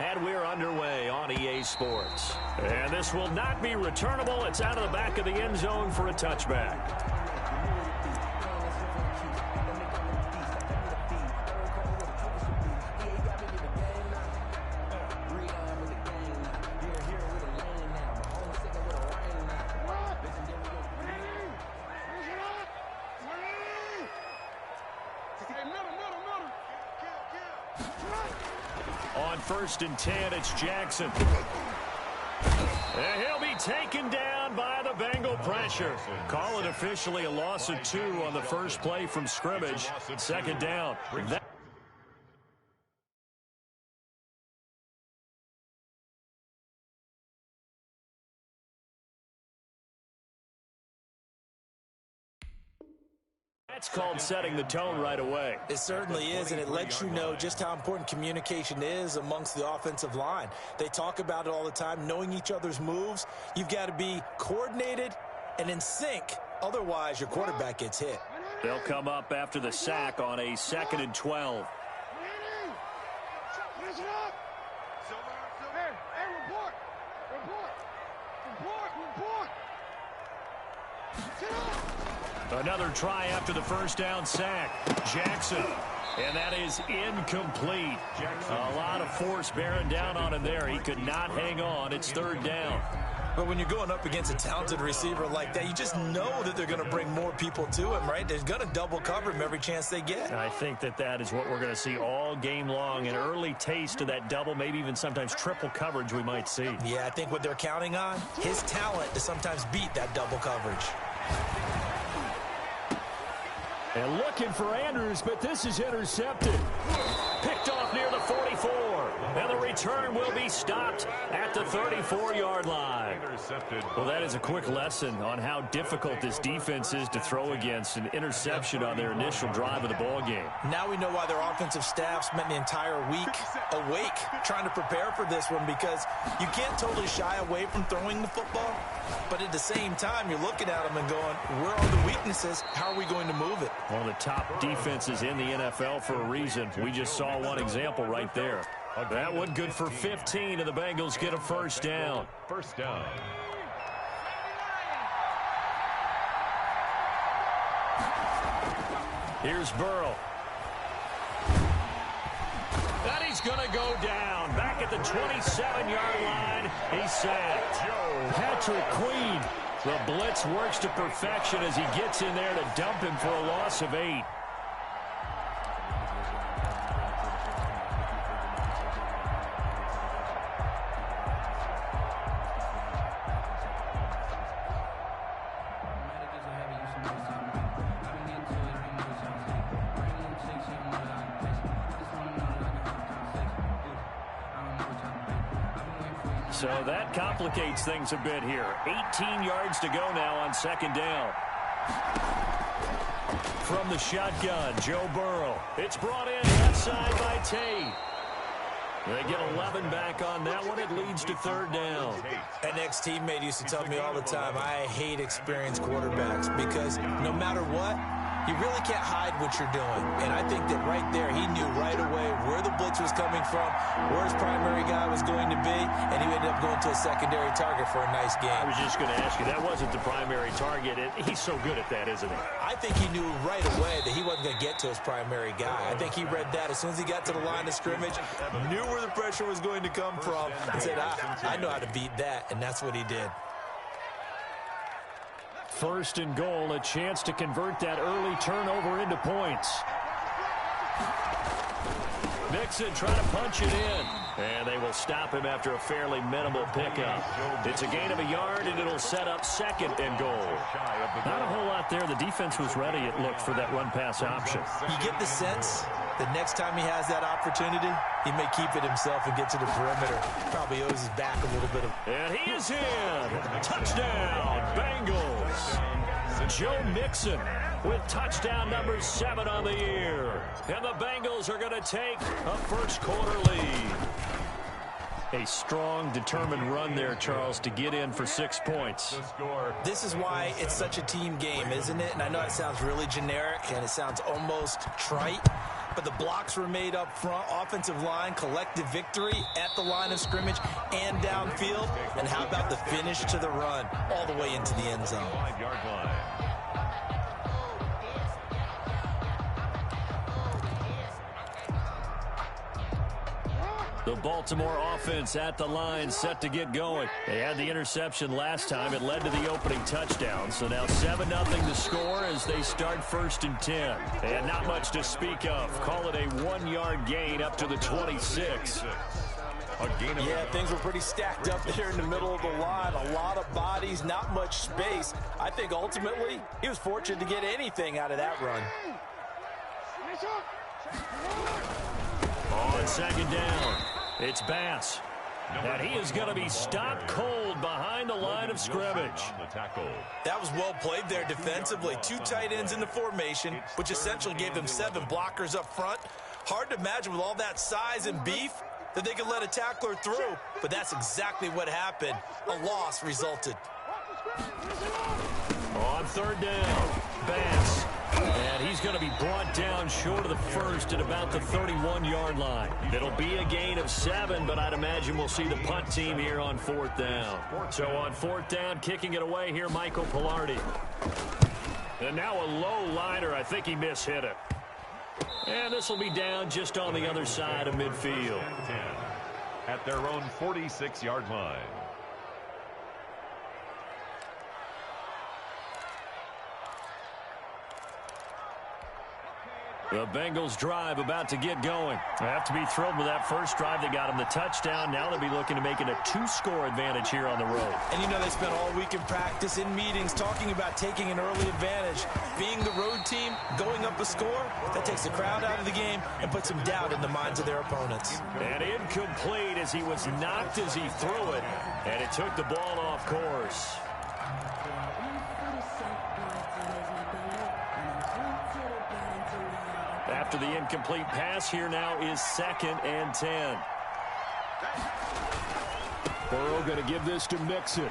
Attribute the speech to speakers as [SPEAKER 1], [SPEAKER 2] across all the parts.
[SPEAKER 1] and we're underway on EA Sports. And this will not be returnable. It's out of the back of the end zone for a touchback. On 1st and 10, it's Jackson. And he'll be taken down by the Bengal pressure. Call it officially a loss of 2 on the first play from scrimmage. 2nd down. That's called setting the tone right away.
[SPEAKER 2] It certainly is, and it lets you know just how important communication is amongst the offensive line. They talk about it all the time, knowing each other's moves. You've got to be coordinated and in sync. Otherwise, your quarterback gets hit.
[SPEAKER 1] They'll come up after the sack on a 2nd and 12. Another try after the first down sack. Jackson. And that is incomplete. A lot of force bearing down on him there. He could not hang on. It's 3rd down.
[SPEAKER 2] But when you're going up against a talented receiver like that, you just know that they're going to bring more people to him, right? They're going to double cover him every chance they get.
[SPEAKER 1] I think that is what we're going to see all game long. An early taste of that double, maybe even sometimes triple coverage we might see.
[SPEAKER 2] Yeah, I think what they're counting on, his talent to sometimes beat that double coverage.
[SPEAKER 1] And looking for Andrews, but this is intercepted. Picked off near the 44. And the return will be stopped at the 34-yard line. Well, that is a quick lesson on how difficult this defense is to throw against. An interception on their initial drive of the ball game.
[SPEAKER 2] Now we know why their offensive staff spent the entire week awake trying to prepare for this one, because you can't totally shy away from throwing the football. But at the same time, you're looking at them and going, where are the weaknesses? How are we going to move it?
[SPEAKER 1] One of the top defenses in the NFL for a reason. We just saw one example right there. That one good for 15, and the Bengals get a first down.
[SPEAKER 3] First down.
[SPEAKER 1] Here's Burrow. And he's going to go down. Back at the 27-yard line, he's sacked. Patrick Queen. The blitz works to perfection as he gets in there to dump him for a loss of 8. So that complicates things a bit here. 18 yards to go now on 2nd down. From the shotgun, Joe Burrow. It's brought in left side by Tate. They get 11 back on that one. It leads to 3rd down.
[SPEAKER 2] An ex-teammate used to tell me all the time, I hate experienced quarterbacks, because no matter what, you really can't hide what you're doing. And I think that right there, he knew right away where the blitz was coming from, where his primary guy was going to be, and he ended up going to a secondary target for a nice game.
[SPEAKER 1] I was just going to ask you, that wasn't the primary target. He's so good at that, isn't he?
[SPEAKER 2] I think he knew right away that he wasn't going to get to his primary guy. I think he read that as soon as he got to the line of scrimmage, knew where the pressure was going to come from, and said, I know how to beat that, and that's what he did.
[SPEAKER 1] 1st and goal, a chance to convert that early turnover into points. Mixon trying to punch it in. And they will stop him after a fairly minimal pickup. It's a gain of a yard, and it'll set up 2nd and goal. Not a whole lot there. The defense was ready, it looked, for that run-pass option.
[SPEAKER 2] You get the sense that next time he has that opportunity, he may keep it himself and get to the perimeter. Probably owes his back a little bit.
[SPEAKER 1] And he is in. Touchdown, Bengals. Joe Mixon with touchdown number 7 on the year. And the Bengals are going to take a first-quarter lead. A strong, determined run there, Charles, to get in for 6 points.
[SPEAKER 2] This is why it's such a team game, isn't it? And I know it sounds really generic and it sounds almost trite, but the blocks were made up front. Offensive line, collective victory at the line of scrimmage and downfield. And how about the finish to the run all the way into the end zone?
[SPEAKER 3] 5-yard line.
[SPEAKER 1] The Baltimore offense at the line, set to get going. They had the interception last time. It led to the opening touchdown. So now 7-0 the score as they start 1st and 10. They had not much to speak of. Call it a 1-yard gain up to the 26.
[SPEAKER 2] Yeah, things were pretty stacked up there in the middle of the line. A lot of bodies, not much space. I think ultimately he was fortunate to get anything out of that run.
[SPEAKER 1] On 2nd down, it's Bass. And he is going to be stopped cold behind the line of scrimmage.
[SPEAKER 2] That was well played there defensively. 2 tight ends in the formation, which essentially gave them 7 blockers up front. Hard to imagine with all that size and beef that they could let a tackler through, but that's exactly what happened. A loss resulted.
[SPEAKER 1] On 3rd down, Bass. And he's going to be brought down short of the first at about the 31-yard line. It'll be a gain of 7, but I'd imagine we'll see the punt team here on 4th down. So on 4th down, kicking it away here, Michael Pilardi. And now a low liner. I think he mishit it. And this will be down just on the other side of midfield.
[SPEAKER 3] At their own 46-yard line.
[SPEAKER 1] The Bengals drive about to get going. They have to be thrilled with that first drive. They got them the touchdown. Now they'll be looking to make it a 2-score advantage here on the road.
[SPEAKER 2] And you know they spent all week in practice, in meetings, talking about taking an early advantage. Being the road team, going up a score, that takes the crowd out of the game and puts some doubt in the minds of their opponents.
[SPEAKER 1] And incomplete as he was knocked as he threw it. And it took the ball off course. After the incomplete pass, here now is 2nd and 10. Burrow going to give this to Mixon.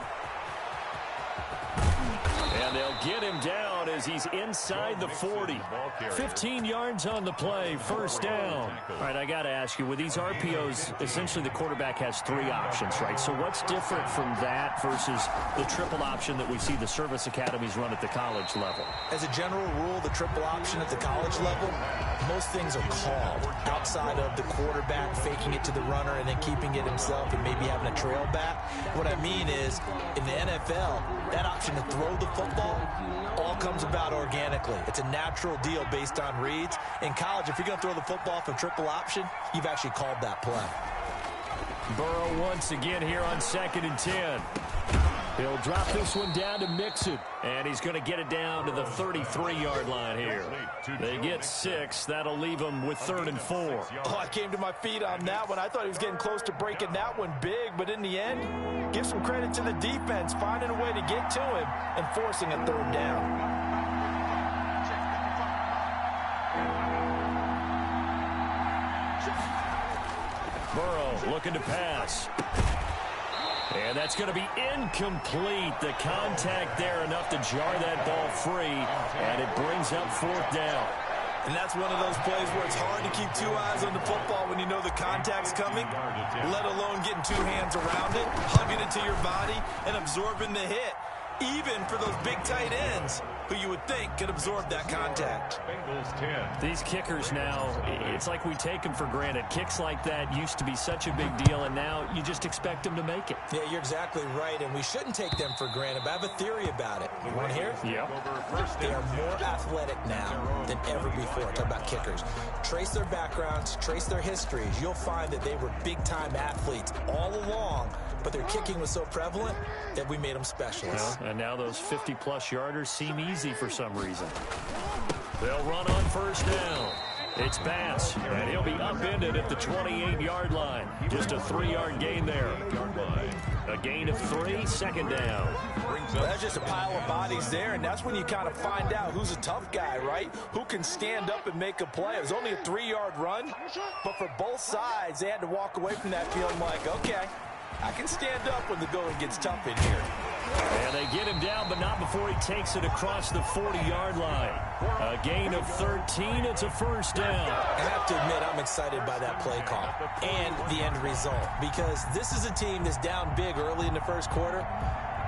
[SPEAKER 1] And they'll get him down as he's inside the 40. 15 yards on the play, 1st down. All right, I got to ask you, with these RPOs, essentially the quarterback has 3 options, right? So what's different from that versus the triple option that we see the service academies run at the college level?
[SPEAKER 2] As a general rule, the triple option at the college level, most things are called outside of the quarterback faking it to the runner and then keeping it himself and maybe having a trail back. What I mean is, in the NFL, that option to throw the football all comes about organically. It's a natural deal based on reads. In college, if you're going to throw the football from triple option, you've actually called that play.
[SPEAKER 1] Burrow once again here on 2nd and 10. He'll drop this one down to Mixon, and he's going to get it down to the 33-yard line here. They get 6. That'll leave him with 3rd and 4.
[SPEAKER 2] Oh, I came to my feet on that one. I thought he was getting close to breaking that one big, but in the end, give some credit to the defense, finding a way to get to him and forcing a 3rd down.
[SPEAKER 1] Burrow looking to pass. And that's going to be incomplete. The contact there enough to jar that ball free, and it brings up 4th down.
[SPEAKER 2] And that's one of those plays where it's hard to keep 2 eyes on the football when you know the contact's coming, let alone getting 2 hands around it, hugging it to your body, and absorbing the hit. Even for those big tight ends who you would think could absorb that contact.
[SPEAKER 3] Bengals 10.
[SPEAKER 1] These kickers now, it's like we take them for granted. Kicks like that used to be such a big deal, and now you just expect them to make it.
[SPEAKER 2] Yeah, you're exactly right, and we shouldn't take them for granted, but I have a theory about it. You want to hear?
[SPEAKER 1] Yeah.
[SPEAKER 2] They are more athletic now than ever before. Talk about kickers. Trace their backgrounds, trace their histories. You'll find that they were big-time athletes all along, but their kicking was so prevalent that we made them specialists.
[SPEAKER 1] And now those 50-plus yarders seem easy for some reason. They'll run on 1st down. It's Bass, and he'll be upended at the 28-yard line. Just a 3-yard gain there. A gain of 3, 2nd down.
[SPEAKER 2] Well, that's just a pile of bodies there, and that's when you kind of find out who's a tough guy, right? Who can stand up and make a play. It was only a 3-yard run, but for both sides, they had to walk away from that feeling like, okay, I can stand up when the going gets tough in here.
[SPEAKER 1] And they get him down, but not before he takes it across the 40-yard line. A gain of 13. It's a first down.
[SPEAKER 2] I have to admit, I'm excited by that play call and the end result, because this is a team that's down big early in the first quarter,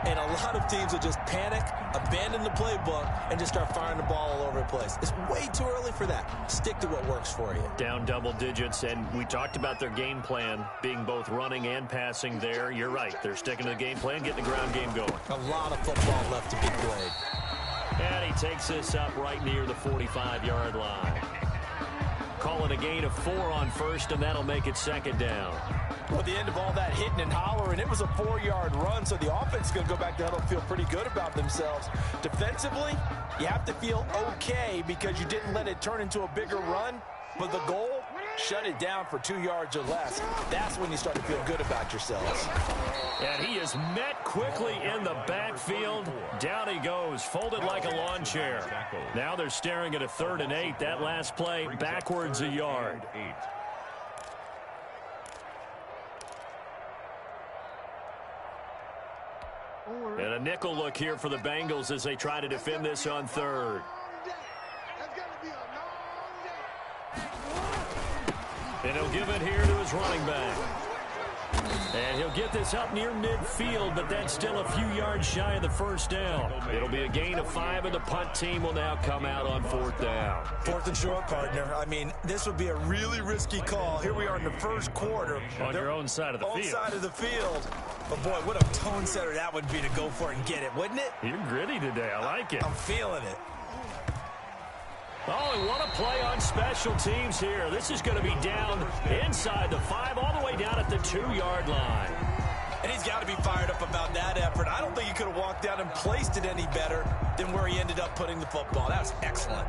[SPEAKER 2] and a lot of teams will just panic, abandon the playbook, and just start firing the ball all over the place. It's way too early for that. Stick to what works for you.
[SPEAKER 1] Down double digits, and we talked about their game plan being both running and passing there. You're right. They're sticking to the game plan, getting the ground game going.
[SPEAKER 2] A lot of football left to be played.
[SPEAKER 1] And he takes this up right near the 45-yard line. Calling a gain of 4 on first, and that'll make it second down.
[SPEAKER 2] Well, at the end of all that hitting and hollering, it was a 4-yard run, so the offense is going to go back to huddle, feel pretty good about themselves. Defensively, you have to feel okay because you didn't let it turn into a bigger run, but the goal, shut it down for 2 yards or less. That's when you start to feel good about yourselves.
[SPEAKER 1] And he is met quickly in the backfield. Down he goes, folded like a lawn chair. Now they're staring at a 3rd and 8. That last play, backwards a yard. And a nickel look here for the Bengals as they try to defend this on 3rd. And he'll give it here to his running back. And he'll get this up near midfield, but that's still a few yards shy of the first down. It'll be a gain of 5, and the punt team will now come out on 4th down.
[SPEAKER 2] 4th and short, partner. I mean, this would be a really risky call. Here we are in the first quarter.
[SPEAKER 1] On your own side of the field.
[SPEAKER 2] Own side of the field. But, boy, what a tone setter that would be to go for it and get it, wouldn't it?
[SPEAKER 1] You're gritty today. I like it.
[SPEAKER 2] I'm feeling it.
[SPEAKER 1] Oh, and what a play on special teams here. This is going to be down inside the 5, all the way down at the 2-yard line.
[SPEAKER 2] And he's got to be fired up about that effort. I don't think he could have walked down and placed it any better than where he ended up putting the football. That was excellent.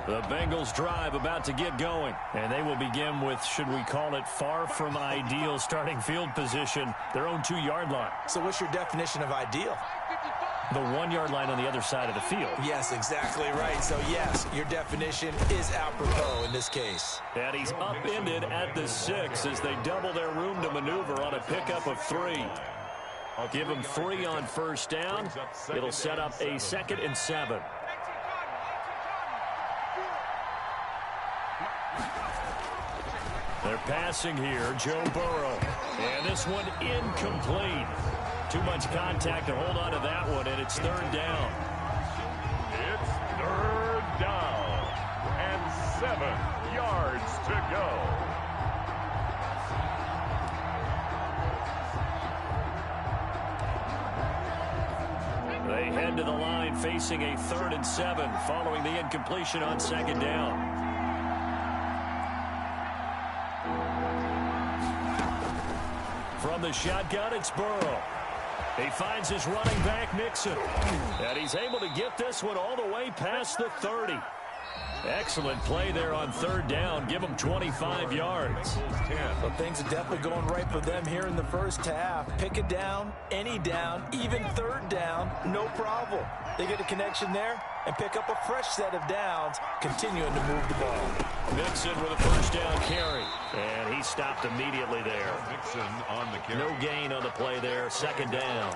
[SPEAKER 1] The Bengals drive about to get going, and they will begin with, should we call it, far from ideal starting field position, their own 2-yard line.
[SPEAKER 2] So what's your definition of ideal?
[SPEAKER 1] The 1-yard line on the other side of the field.
[SPEAKER 2] Yes, exactly right. So, yes, your definition is apropos in this case.
[SPEAKER 1] And he's upended at the 6 as they double their room to maneuver on a pickup of 3. I'll give him 3 on first down. It'll set up a 2nd and 7. They're passing here, Joe Burrow. And this one incomplete. Too much contact to hold on to that one, and it's 3rd down.
[SPEAKER 3] It's 3rd down and 7 yards to go.
[SPEAKER 1] They head to the line facing a 3rd and 7 following the incompletion on 2nd down. From the shotgun, it's Burrow. He finds his running back, Mixon. And he's able to get this one all the way past the 30. Excellent play there on 3rd down. Give them 25 yards.
[SPEAKER 2] Well, things are definitely going right for them here in the first half. Pick it down, any down, even 3rd down, no problem. They get a connection there and pick up a fresh set of downs, continuing to move the ball.
[SPEAKER 1] Mixon with a first down carry. And he stopped immediately there.
[SPEAKER 3] Mixon on the carry.
[SPEAKER 1] No gain on the play there. 2nd down.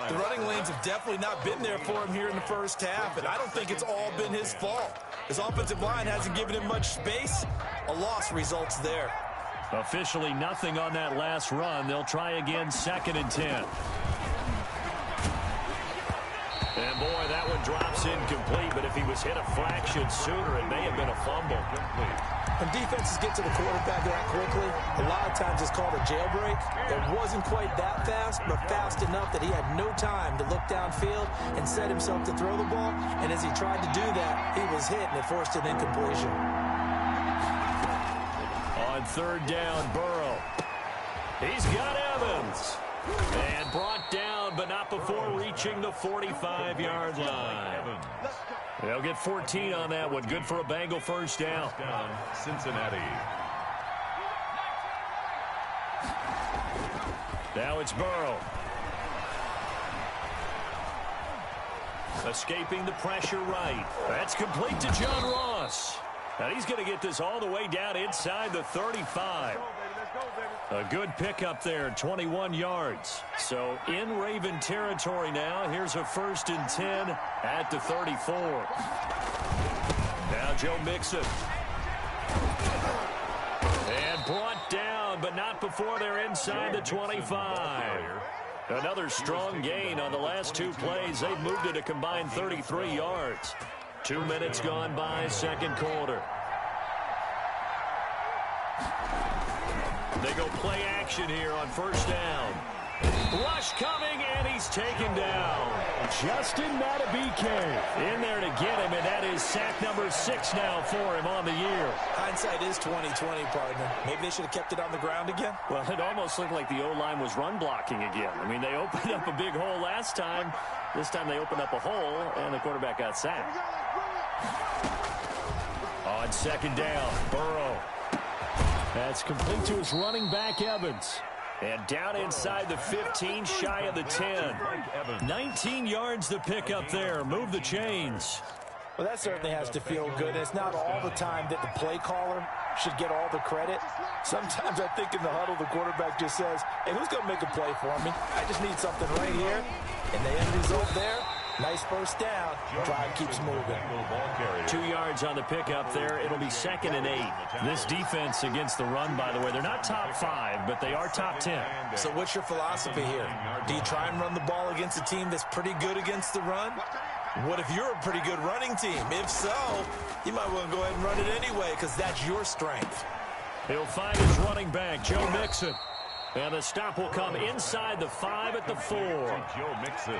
[SPEAKER 2] The running lanes have definitely not been there for him here in the first half, and I don't think it's all been his fault. His offensive line hasn't given him much space. A loss results there.
[SPEAKER 1] Officially nothing on that last run. They'll try again, 2nd and 10. And boy, that one drops incomplete, but if he was hit a fraction sooner, it may have been a fumble.
[SPEAKER 2] When defenses get to the quarterback that quickly, a lot of times it's called a jailbreak. It wasn't quite that fast, but fast enough that he had no time to look downfield and set himself to throw the ball. And as he tried to do that, he was hit, and it forced an incompletion.
[SPEAKER 1] On 3rd down, Burrow. He's got Evans. And brought down, but not before reaching the 45-yard line. They'll get 14 on that one. Good for a Bengal first down.
[SPEAKER 3] Cincinnati.
[SPEAKER 1] Now it's Burrow. Escaping the pressure right. That's complete to John Ross. And he's going to get this all the way down inside the 35. A good pickup there, 21 yards. So in Raven territory now. Here's a 1st and 10 at the 34. Now Joe Mixon. And brought down, but not before they're inside the 25. Another strong gain on the last 2 plays. They've moved it a combined 33 yards. 2 minutes gone by, second quarter. They go play action here on 1st down. Rush coming, and he's taken down. Justin Madubuike in there to get him, and that is sack number 6 now for him on the year.
[SPEAKER 2] Hindsight is 20/20, partner. Maybe they should have kept it on the ground again.
[SPEAKER 1] Well, it almost looked like the O-line was run blocking again. I mean, they opened up a big hole last time. This time they opened up a hole, and the quarterback got sacked. On 2nd down, Burrow. That's complete to his running back, Evans. And down inside the 15, shy of the 10. 19 yards to pick up there. Move the chains.
[SPEAKER 2] Well, that certainly has to feel good. And it's not all the time that the play caller should get all the credit. Sometimes I think in the huddle, the quarterback just says, hey, who's going to make a play for me? I just need something right here. And the end result there, nice 1st down. Drive keeps moving.
[SPEAKER 1] 2 yards on the pickup there. It'll be 2nd and 8. This defense against the run, by the way, they're not top 5, but they are top 10.
[SPEAKER 2] So what's your philosophy here? Do you try and run the ball against a team that's pretty good against the run? What if you're a pretty good running team? If so, you might want to go ahead and run it anyway because that's your strength.
[SPEAKER 1] He'll find his running back, Joe Mixon. And the stop will come inside the 5 at the 4.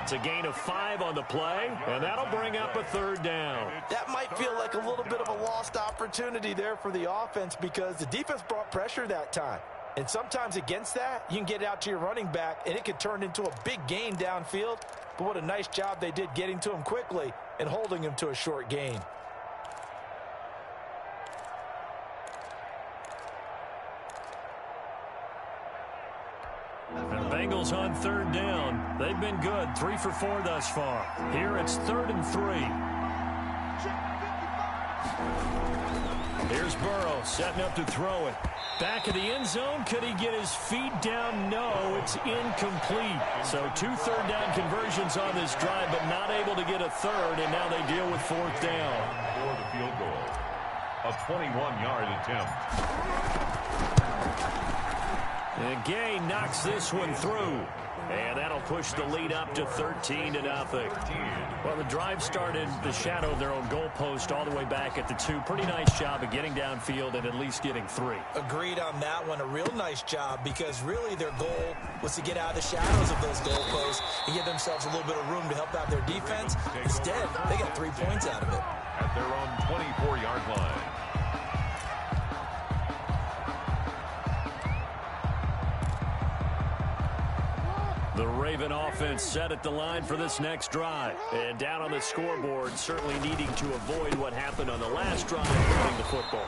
[SPEAKER 1] It's a gain of 5 on the play, and that'll bring up a 3rd down.
[SPEAKER 2] That might feel like a little bit of a lost opportunity there for the offense because the defense brought pressure that time. And sometimes against that, you can get out to your running back, and it could turn into a big gain downfield. But what a nice job they did getting to him quickly and holding him to a short gain.
[SPEAKER 1] And Bengals on 3rd down. They've been good, 3 for 4 thus far. Here it's 3rd and 3. Here's Burrow setting up to throw it. Back of the end zone. Could he get his feet down? No, it's incomplete. So 2 3rd down conversions on this drive, but not able to get a 3rd, and now they deal with 4th down.
[SPEAKER 3] For the field goal, a 21-yard attempt.
[SPEAKER 1] And Gay knocks this one through. And that'll push the lead up to 13-0. Well, the drive started the shadow of their own goalpost all the way back at the 2. Pretty nice job of getting downfield and at least getting 3.
[SPEAKER 2] Agreed on that one. A real nice job because really their goal was to get out of the shadows of those goalposts and give themselves a little bit of room to help out their defense. Instead, they got 3 points out of it.
[SPEAKER 3] At their own 24-yard line.
[SPEAKER 1] The Raven offense set at the line for this next drive. And down on the scoreboard, certainly needing to avoid what happened on the last drive running the football.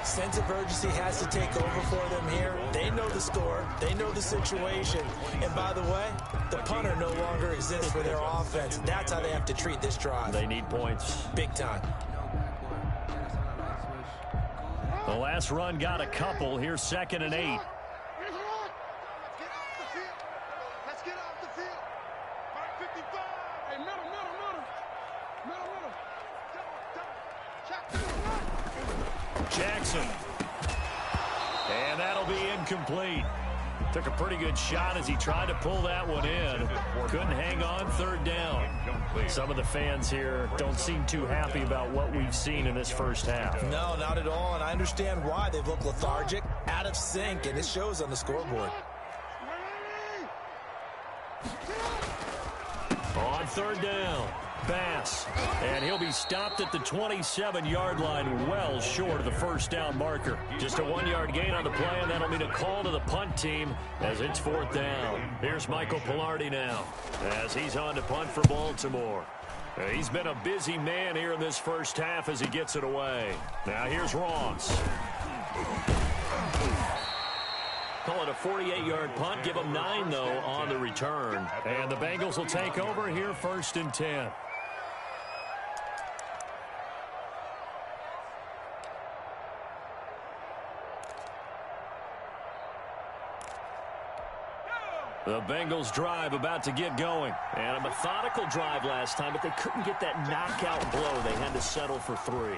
[SPEAKER 2] Sense of urgency has to take over for them here. They know the score. They know the situation. And by the way, the punter no longer exists for their offense. That's how they have to treat this drive.
[SPEAKER 1] They need points.
[SPEAKER 2] Big time.
[SPEAKER 1] The last run got a couple. Here's 2nd and 8. Jackson. And that'll be incomplete. Took a pretty good shot as he tried to pull that one in. Couldn't hang on, 3rd down. Some of the fans here don't seem too happy about what we've seen in this first half.
[SPEAKER 2] No, not at all, and I understand why. They've looked lethargic, out of sync, and it shows on the scoreboard.
[SPEAKER 1] On 3rd down, Bass. And he'll be stopped at the 27-yard line, well short of the 1st down marker. Just a 1-yard gain on the play, and that'll mean a call to the punt team as it's 4th down. Here's Michael Pilardi now as he's on to punt for Baltimore. He's been a busy man here in this first half as he gets it away. Now here's Ross. Call it a 48-yard punt. Give them 9, though, on the return. And the Bengals will take over here 1st and 10. The Bengals drive about to get going. And a methodical drive last time, but they couldn't get that knockout blow. They had to settle for 3.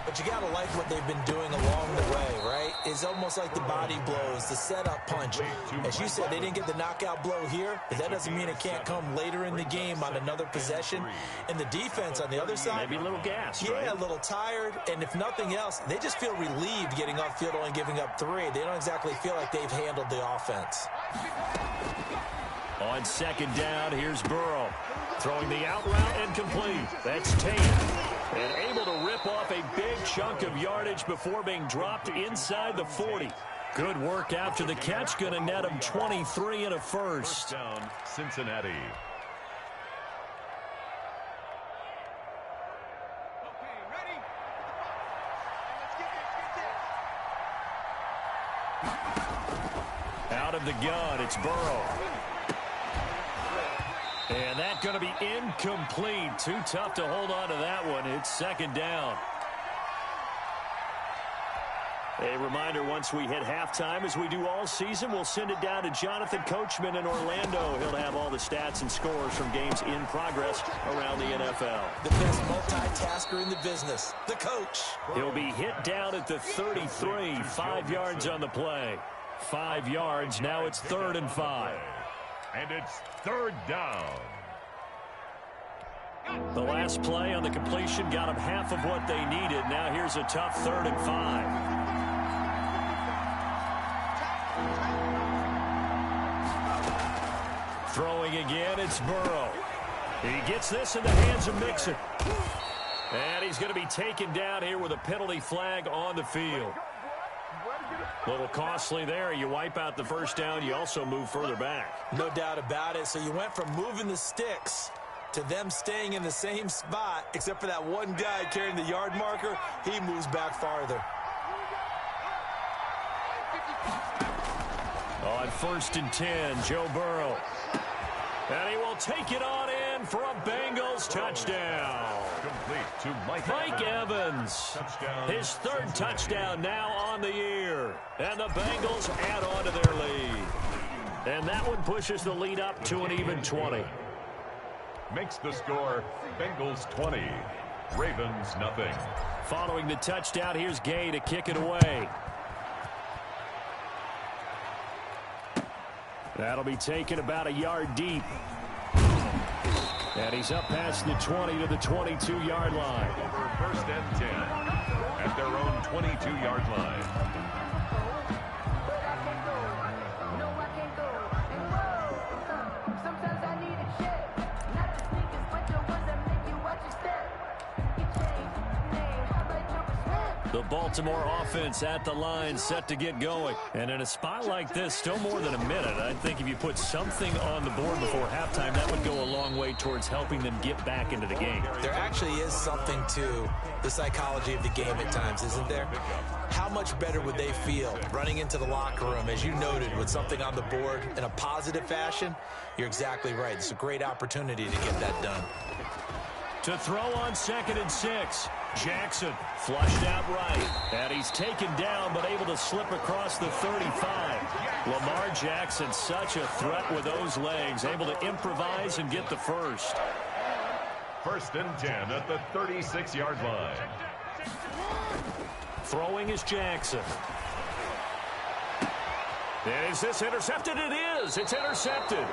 [SPEAKER 2] But you got to like what they've been doing along the way, right? It's almost like the body blows, the setup punch. As you said, they didn't get the knockout blow here, but that doesn't mean it can't come later in the game on another possession. And the defense on the other side,
[SPEAKER 1] maybe a little gas,
[SPEAKER 2] yeah,
[SPEAKER 1] right?
[SPEAKER 2] A little tired. And if nothing else, they just feel relieved getting off field only giving up 3. They don't exactly feel like they've handled the offense.
[SPEAKER 1] On second down, here's Burrow. Throwing the out route and complete. That's Tate. And able to rip off a big chunk of yardage before being dropped inside the 40. Good work after the catch. Going to net him 23 and a first.
[SPEAKER 3] Down, Cincinnati.
[SPEAKER 1] Out of the gun, it's Burrow. And that's going to be incomplete. Too tough to hold on to that one. It's second down. A reminder, once we hit halftime, as we do all season, we'll send it down to Jonathan Coachman in Orlando. He'll have all the stats and scores from games in progress around the NFL.
[SPEAKER 2] The best multitasker in the business, the coach.
[SPEAKER 1] He'll be hit down at the 33, 5 yards on the play. 5 yards, now it's 3rd and 5.
[SPEAKER 3] And it's 3rd down.
[SPEAKER 1] The last play on the completion got them half of what they needed. Now here's a tough 3rd and 5. Throwing again, it's Burrow. He gets this in the hands of Mixon. And he's going to be taken down here with a penalty flag on the field. A little costly there. You wipe out the first down. You also move further back.
[SPEAKER 2] No doubt about it. So you went from moving the sticks to them staying in the same spot, except for that one guy carrying the yard marker. He moves back farther.
[SPEAKER 1] On 1st and 10, Joe Burrow. And he will take it on in for a Bengals touchdown.
[SPEAKER 3] Complete to
[SPEAKER 1] Mike Evans.
[SPEAKER 3] Touchdown.
[SPEAKER 1] His 3rd touchdown now on the year. And the Bengals add on to their lead. And that one pushes the lead up to an even 20.
[SPEAKER 3] Makes the score Bengals 20, Ravens nothing.
[SPEAKER 1] Following the touchdown, here's Gay to kick it away. That'll be taken about a yard deep. And he's up past the 20 to the 22-yard line.
[SPEAKER 3] Over 1st and 10 at their own 22-yard line.
[SPEAKER 1] The Baltimore offense at the line, set to get going. And in a spot like this, still more than a minute, I think if you put something on the board before halftime, that would go a long way towards helping them get back into the game.
[SPEAKER 2] There actually is something to the psychology of the game at times, isn't there? How much better would they feel running into the locker room, as you noted, with something on the board in a positive fashion? You're exactly right. It's a great opportunity to get that done.
[SPEAKER 1] To throw on 2nd and 6. Jackson flushed out right. And he's taken down but able to slip across the 35. Lamar Jackson, such a threat with those legs, able to improvise and get the first.
[SPEAKER 3] 1st and 10 at the 36-yard line.
[SPEAKER 1] Throwing is Jackson. Is this intercepted? It is. It's intercepted.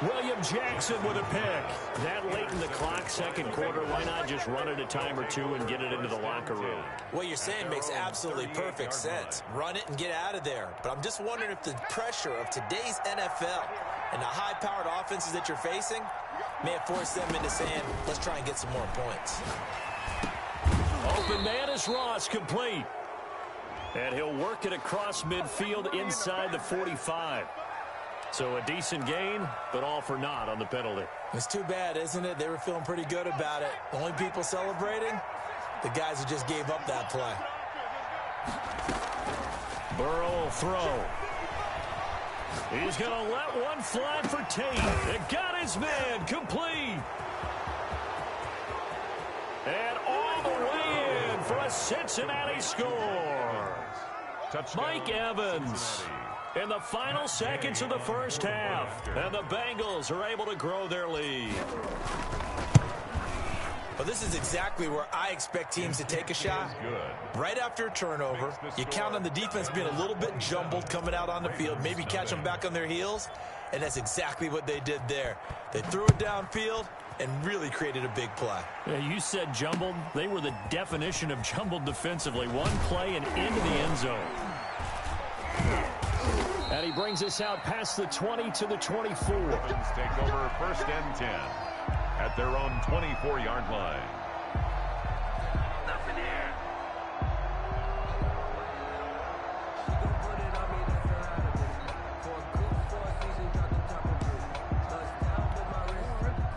[SPEAKER 1] William Jackson with a pick. That late in the clock, 2nd quarter, why not just run it a time or two and get it into the locker room?
[SPEAKER 2] What you're saying makes absolutely perfect sense. Run it and get out of there. But I'm just wondering if the pressure of today's NFL and the high-powered offenses that you're facing may have forced them into saying, let's try and get some more points.
[SPEAKER 1] Open man is Ross, complete. And he'll work it across midfield inside the 45. So a decent gain, but all for naught on the penalty.
[SPEAKER 2] It's too bad, isn't it? They were feeling pretty good about it. The only people celebrating, the guys who just gave up that play.
[SPEAKER 1] Burrow will throw. He's going to let one fly for Tate. It got his man, complete. And all the way in for a Cincinnati score.
[SPEAKER 3] Touchdown,
[SPEAKER 1] Mike Evans. in the final seconds of the first half. And the Bengals are able to grow their lead.
[SPEAKER 2] Well, this is exactly where I expect teams to take a shot. Right after a turnover, you count on the defense being a little bit jumbled coming out on the field, maybe catch them back on their heels, and that's exactly what they did there. They threw it downfield and really created a big play.
[SPEAKER 1] Yeah, you said jumbled. They were the definition of jumbled defensively. One play and into the end zone. And he brings us out past the 20 to the 24.
[SPEAKER 3] Ravens take over 1st and 10 at their own 24-yard line.
[SPEAKER 4] Nothing here.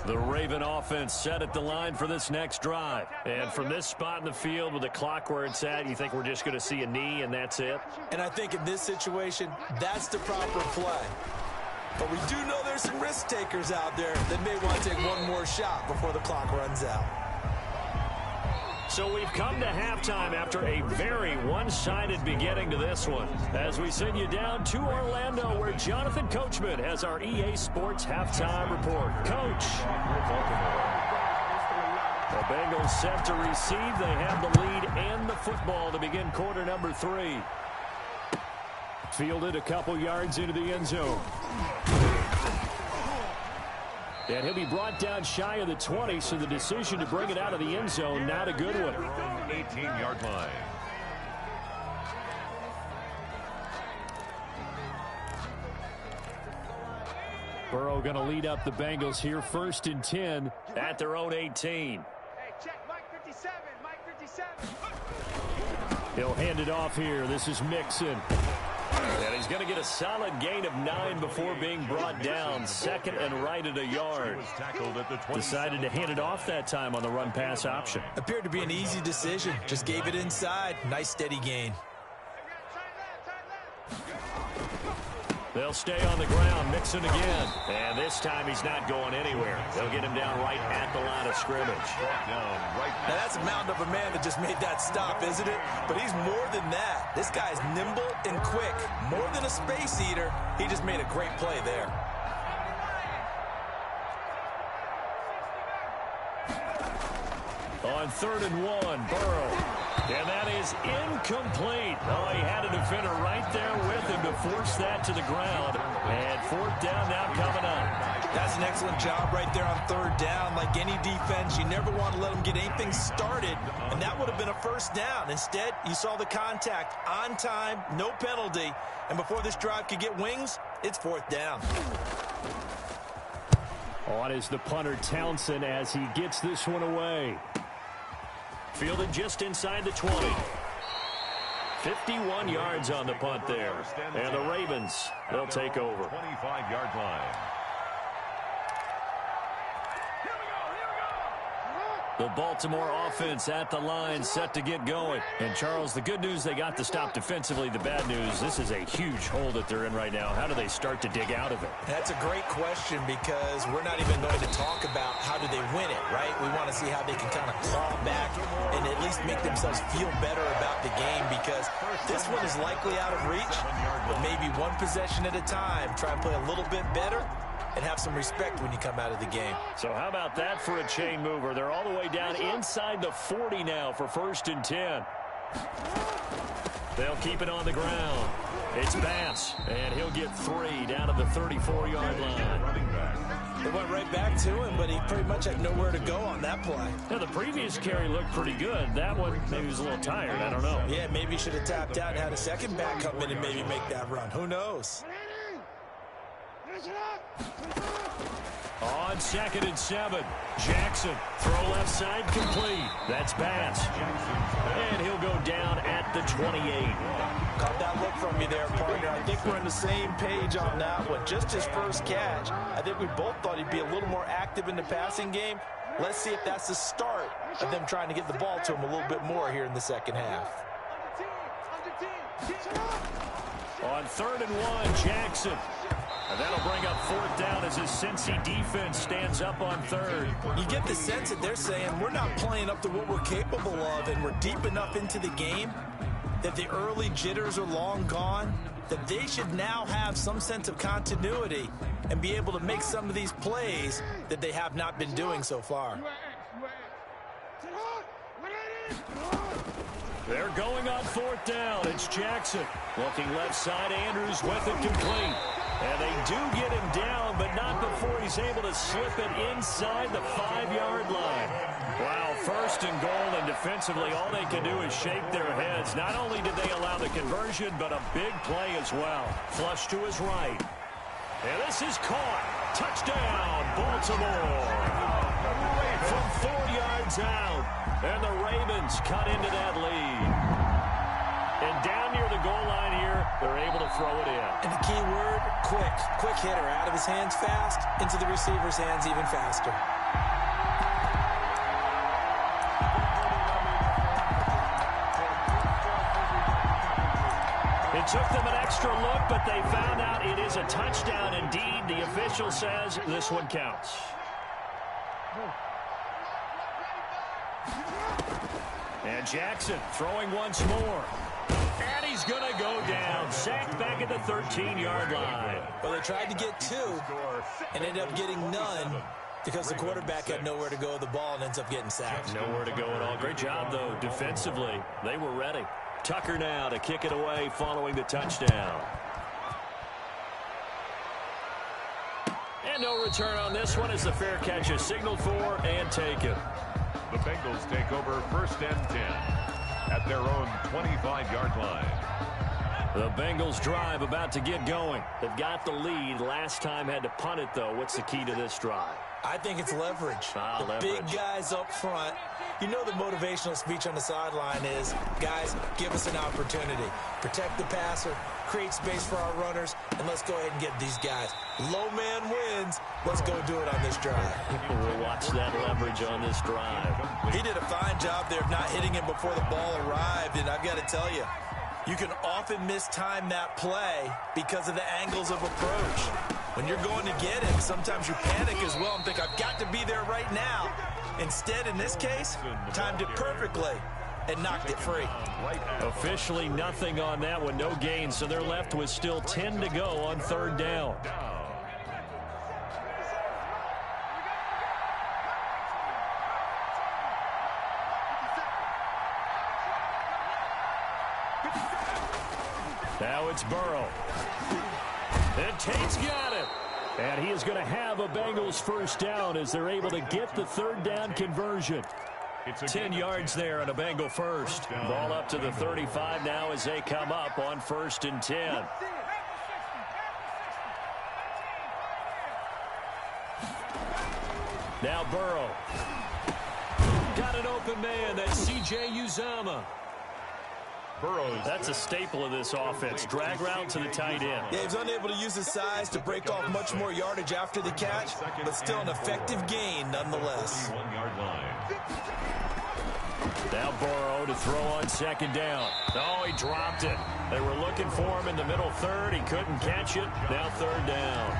[SPEAKER 1] The Raven offense set at the line for this next drive. And from this spot in the field with the clock where it's at, you think we're just going to see a knee and that's it?
[SPEAKER 2] And I think in this situation, that's the proper play. But we do know there's some risk takers out there that may want to take one more shot before the clock runs out.
[SPEAKER 1] So we've come to halftime after a very one-sided beginning to this one. As we send you down to Orlando, where Jonathan Coachman has our EA Sports halftime report. Coach. The Bengals set to receive. They have the lead and the football to begin quarter number 3. Fielded a couple yards into the end zone. And he'll be brought down shy of the 20, so the decision to bring it out of the end zone, not a good one.
[SPEAKER 3] 18-yard line.
[SPEAKER 1] Burrow going to lead up the Bengals here, 1st and 10 at their own 18.
[SPEAKER 4] Hey, check Mike 57, Mike 57.
[SPEAKER 1] He'll hand it off here. This is Mixon. And he's going to get a solid gain of 9 before being brought down. 2nd and right at a yard. Decided to hand it off that time on the run-pass option.
[SPEAKER 2] Appeared to be an easy decision. Just gave it inside. Nice steady gain.
[SPEAKER 1] They'll stay on the ground. Mixon again. And this time he's not going anywhere. They'll get him down right at the line of scrimmage.
[SPEAKER 2] Now that's a mountain of a man that just made that stop, isn't it? But he's more than that. This guy's nimble and quick. More than a space eater. He just made a great play there.
[SPEAKER 1] On 3rd and 1, Burrow. And that is incomplete. Oh, he had a defender right there with him to force that to the ground. And 4th down now coming up.
[SPEAKER 2] That's an excellent job right there on 3rd down. Like any defense, you never want to let them get anything started. And that would have been a 1st down. Instead, you saw the contact on time, no penalty. And before this drive could get wings, it's 4th down.
[SPEAKER 1] On is the punter Townsend as he gets this one away. Fielded just inside the 20. 51 yards on the punt there. And the Ravens, they'll take over.
[SPEAKER 3] 25-yard line.
[SPEAKER 1] The Baltimore offense at the line, set to get going. And, Charles, the good news, they got the stop defensively. The bad news, this is a huge hole that they're in right now. How do they start to dig out of it?
[SPEAKER 2] That's a great question because we're not even going to talk about how do they win it, right? We want to see how they can kind of claw back and at least make themselves feel better about the game because this one is likely out of reach, but maybe one possession at a time. Try and play a little bit better and have some respect when you come out of the game.
[SPEAKER 1] So how about that for a chain mover? They're all the way down inside the 40 now for 1st and 10. They'll keep it on the ground. It's Bass, and he'll get 3 down to the 34-yard line.
[SPEAKER 2] They went right back to him, but he pretty much had nowhere to go on that play.
[SPEAKER 1] Now, the previous carry looked pretty good. That one, maybe he was a little tired. I don't know.
[SPEAKER 2] Yeah, maybe he should have tapped out and had a second back come in and maybe make that run. Who knows?
[SPEAKER 1] On 2nd and 7, Jackson, throw left side complete. That's Bass. And he'll go down at the 28.
[SPEAKER 2] Caught that look from you there, partner. I think we're on the same page on that one. Just his first catch. I think we both thought he'd be a little more active in the passing game. Let's see if that's the start of them trying to get the ball to him a little bit more here in the second half.
[SPEAKER 1] On 3rd and 1, Jackson. And that'll bring up 4th down as his Cincy defense stands up on 3rd.
[SPEAKER 2] You get the sense that they're saying we're not playing up to what we're capable of, and we're deep enough into the game that the early jitters are long gone. that they should now have some sense of continuity and be able to make some of these plays that they have not been doing so far.
[SPEAKER 1] They're going on fourth down. It's Jackson. Looking left side, Andrews with it complete. And they do get him down, but not before he's able to slip it inside the 5-yard line. Wow, first and goal, and defensively all they can do is shake their heads. Not only did they allow the conversion, but a big play as well. Flush to his right. And this is caught. Touchdown, Baltimore. From 4 yards out. And the Ravens cut into that lead. And down near the goal line here, they're able to throw it in.
[SPEAKER 2] And the key word, quick. Quick hitter. Out of his hands fast, into the receiver's hands even faster.
[SPEAKER 1] It took them an extra look, but they found out it is a touchdown indeed. The official says this one counts. And Jackson throwing once more. And he's going to go down. Sacked back at the 13-yard line.
[SPEAKER 2] Well, they tried to get 2 and ended up getting none because the quarterback had nowhere to go with the ball and ends up getting sacked.
[SPEAKER 1] Nowhere to go at all. Great job, though, defensively. They were ready. Tucker now to kick it away following the touchdown. And no return on this one as the fair catch is signaled for and taken.
[SPEAKER 3] The Bengals take over first and 10 at their own 25-yard line.
[SPEAKER 1] The Bengals drive about to get going. They've got the lead. Last time had to punt it, though. What's the key to this drive?
[SPEAKER 2] I think it's leverage. Big guys up front. You know the motivational speech on the sideline is, guys, give us an opportunity. Protect the passer, create space for our runners, and let's go ahead and get these guys. Low man wins. Let's go do it on this drive.
[SPEAKER 1] We'll watch that leverage on this drive.
[SPEAKER 2] He did a fine job there of not hitting him before the ball arrived, and I've got to tell you, you can often mistime that play because of the angles of approach. When you're going to get him, sometimes you panic as well and think, I've got to be there right now. Instead, in this case, timed it perfectly and knocked it free.
[SPEAKER 1] Officially nothing on that one, no gain, so they're left with still 10 to go on third down. Now it's Burrow. And Tate's got it. And he is going to have a Bengals first down as they're able to get the third down conversion. 10 yards there on a Bengal first. Ball up to the 35 now as they come up on first and 10. Now Burrow. Got an open man. That's C.J. Uzama. That's a staple of this offense. Drag route to the tight end.
[SPEAKER 2] Yeah, he's unable to use his size to break off much more yardage after the catch, but still an effective gain nonetheless.
[SPEAKER 1] Now Burrow to throw on second down. Oh, he dropped it. They were looking for him in the middle third. He couldn't catch it. Now third down.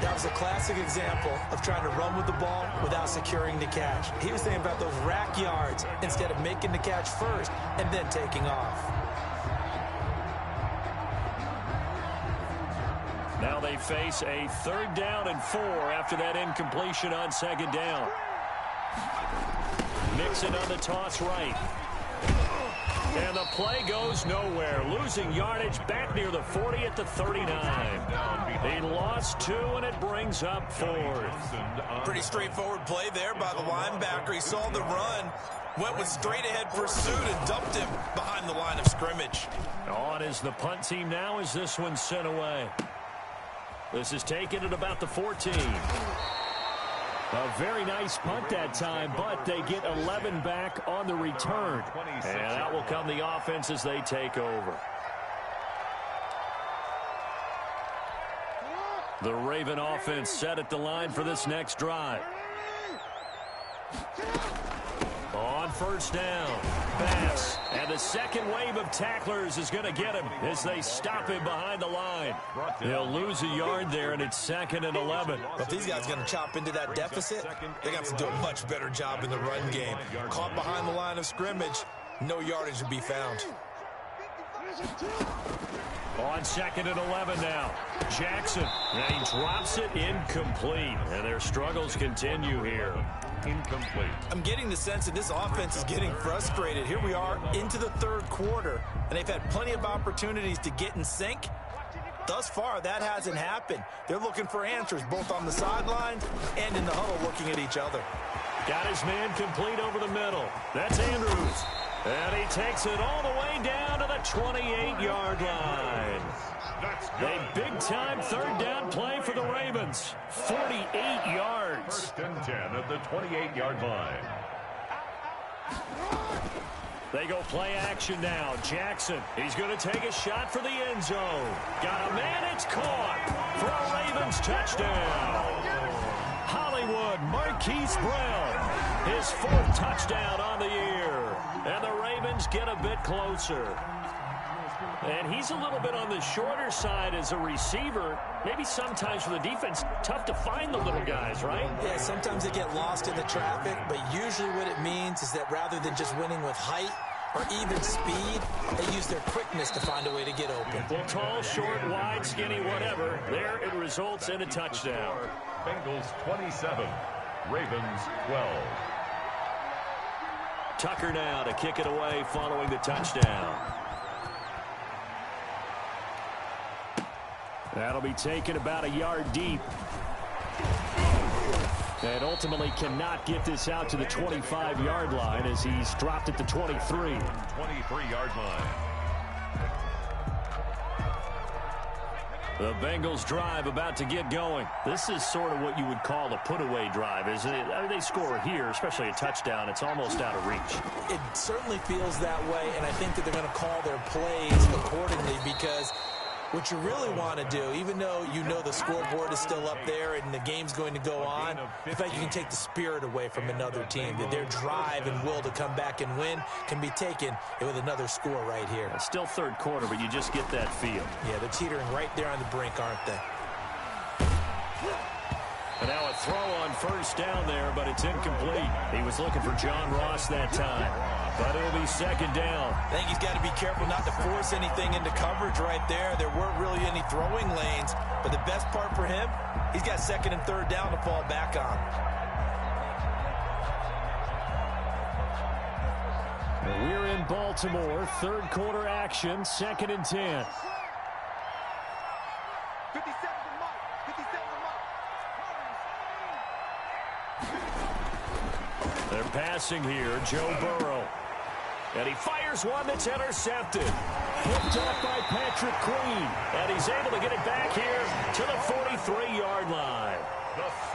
[SPEAKER 2] That was a classic example of trying to run with the ball without securing the catch. He was thinking about those rack yards instead of making the catch first and then taking off.
[SPEAKER 1] Now they face a third down and 4 after that incompletion on second down. Mixon on the toss right. And the play goes nowhere. Losing yardage back near the 40 at the 39. He lost 2, and it brings up 4th.
[SPEAKER 2] Pretty straightforward play there by the linebacker. He saw the run, went with straight-ahead pursuit, and dumped him behind the line of scrimmage.
[SPEAKER 1] On is the punt team now as this one's sent away. This is taken at about the 14. A very nice punt that time, but they get 11 back on the return. And out will come the offense as they take over. The Raven offense set at the line for this next drive. On first down, pass, and the second wave of tacklers is going to get him as they stop him behind the line. They'll lose a yard there, and it's 2nd and 11.
[SPEAKER 2] But if these guys are going to chop into that deficit, they're going to have to do a much better job in the run game. Caught behind the line of scrimmage, no yardage to be found.
[SPEAKER 1] On 2nd and 11 now. Jackson, and he drops it incomplete. And their struggles continue here.
[SPEAKER 3] Incomplete.
[SPEAKER 2] I'm getting the sense that this offense is getting frustrated. Here we are into the third quarter, and they've had plenty of opportunities to get in sync. Thus far, that hasn't happened. They're looking for answers both on the sidelines and in the huddle looking at each other.
[SPEAKER 1] Got his man complete over the middle. That's Andrews. And he takes it all the way down to the 28-yard line. A big-time third down play for the Ravens. 48 yards.
[SPEAKER 3] 1st and 10 at the 28-yard line.
[SPEAKER 1] They go play action now. Jackson, he's going to take a shot for the end zone. Got a man, it's caught for a Ravens touchdown. Hollywood Marquise Brown, his 4th touchdown on the year. And the Ravens get a bit closer. And he's a little bit on the shorter side as a receiver. Maybe sometimes for the defense, tough to find the little guys, right?
[SPEAKER 2] Yeah, sometimes they get lost in the traffic, but usually what it means is that rather than just winning with height or even speed, they use their quickness to find a way to get open.
[SPEAKER 1] Well, tall, short, wide, skinny, whatever. There it results in a touchdown.
[SPEAKER 3] Bengals 27, Ravens 12.
[SPEAKER 1] Tucker now to kick it away following the touchdown. That'll be taken about a yard deep. And ultimately cannot get this out to the 25-yard line as he's dropped at the 23.
[SPEAKER 3] 23-yard line.
[SPEAKER 1] The Bengals drive about to get going. This is sort of what you would call a put-away drive, isn't it? I mean, they score here, especially a touchdown. It's almost out of reach.
[SPEAKER 2] It certainly feels that way, and I think that they're going to call their plays accordingly because what you really want to do, even though you know the scoreboard is still up there and the game's going to go on, in fact, you can take the spirit away from another team. That their drive and will to come back and win can be taken with another score right here.
[SPEAKER 1] It's still third quarter, but you just get that feel.
[SPEAKER 2] Yeah, they're teetering right there on the brink, aren't they?
[SPEAKER 1] And now a throw on 1st down there, but it's incomplete. He was looking for John Ross that time, but it'll be 2nd down.
[SPEAKER 2] I think he's got to be careful not to force anything into coverage right there. There weren't really any throwing lanes, but the best part for him, he's got 2nd and 3rd down to fall back on.
[SPEAKER 1] We're in Baltimore, third quarter action, 2nd and 10.
[SPEAKER 4] 57 to Mike. 57 to Mike.
[SPEAKER 1] They're passing here, Joe Burrow. And he fires one that's intercepted. Picked off by Patrick Queen. And he's able to get it back here to the 43-yard line.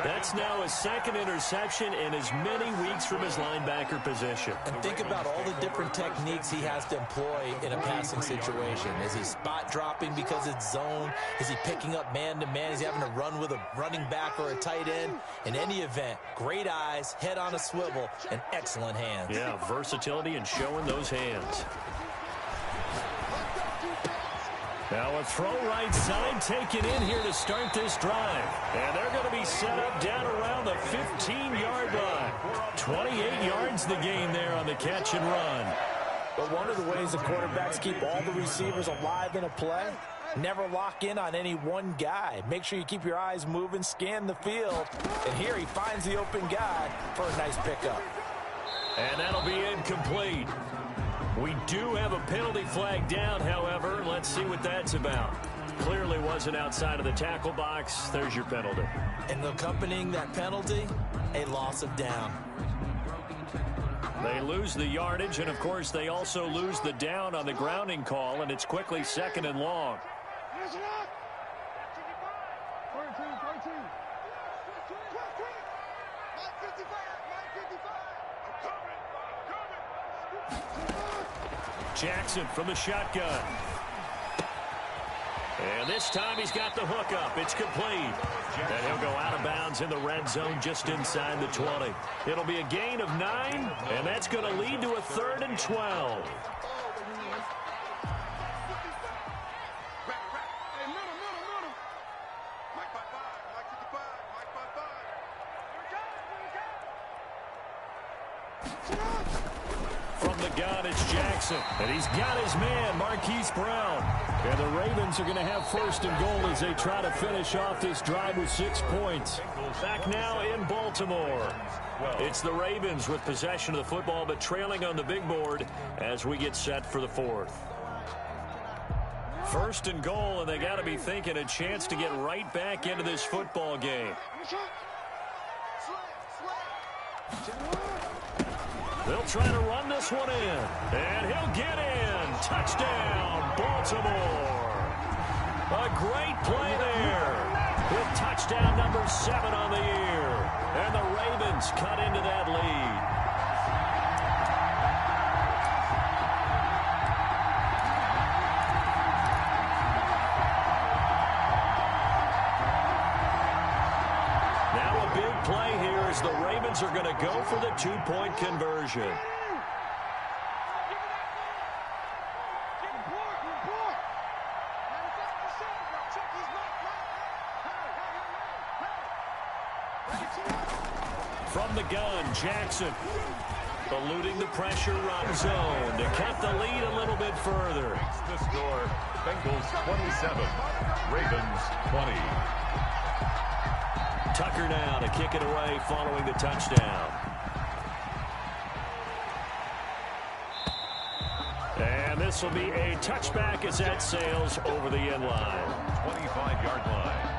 [SPEAKER 1] That's now his 2nd interception in as many weeks from his linebacker position.
[SPEAKER 2] And think about all the different techniques he has to employ in a passing situation. Is he spot dropping because it's zone? Is he picking up man-to-man? Is he having to run with a running back or a tight end? In any event, great eyes, head on a swivel, and excellent hands.
[SPEAKER 1] Yeah, versatility and showing those hands. Now a throw right side taken in here to start this drive. And they're going to be set up down around the 15-yard line. 28 yards the gain there on the catch and run.
[SPEAKER 2] But one of the ways the quarterbacks keep all the receivers alive in a play, never lock in on any one guy. Make sure you keep your eyes moving, scan the field. And here he finds the open guy for a nice pickup.
[SPEAKER 1] And that'll be incomplete. We do have a penalty flag down, however. Let's see what that's about. Clearly wasn't outside of the tackle box. There's your penalty.
[SPEAKER 2] And accompanying that penalty, a loss of down.
[SPEAKER 1] They lose the yardage, and, of course, they also lose the down on the grounding call, and it's quickly 2nd and long. Jackson from the shotgun. And this time he's got the hook up. It's complete. And he'll go out of bounds in the red zone just inside the 20. It'll be a gain of 9, and that's going to lead to a 3rd and 12. From the gun, it's Jackson. Jackson. And he's got his man, Marquise Brown. And the Ravens are going to have first and goal as they try to finish off this drive with 6 points. Back now in Baltimore. It's the Ravens with possession of the football, but trailing on the big board as we get set for the fourth. First and goal, and they got to be thinking a chance to get right back into this football game. They'll try to run this one in, and he'll get in. Touchdown, Baltimore. A great play there with touchdown number 7 on the year. And the Ravens cut into that lead. Play here as the Ravens are going to go for the 2-point conversion. From the gun, Jackson eluding the pressure run zone to cut the lead a little bit further.
[SPEAKER 3] The score, Bengals 27, Ravens 20.
[SPEAKER 1] Tucker now to kick it away following the touchdown. And this will be a touchback as that sails over the end line.
[SPEAKER 3] 25-yard line.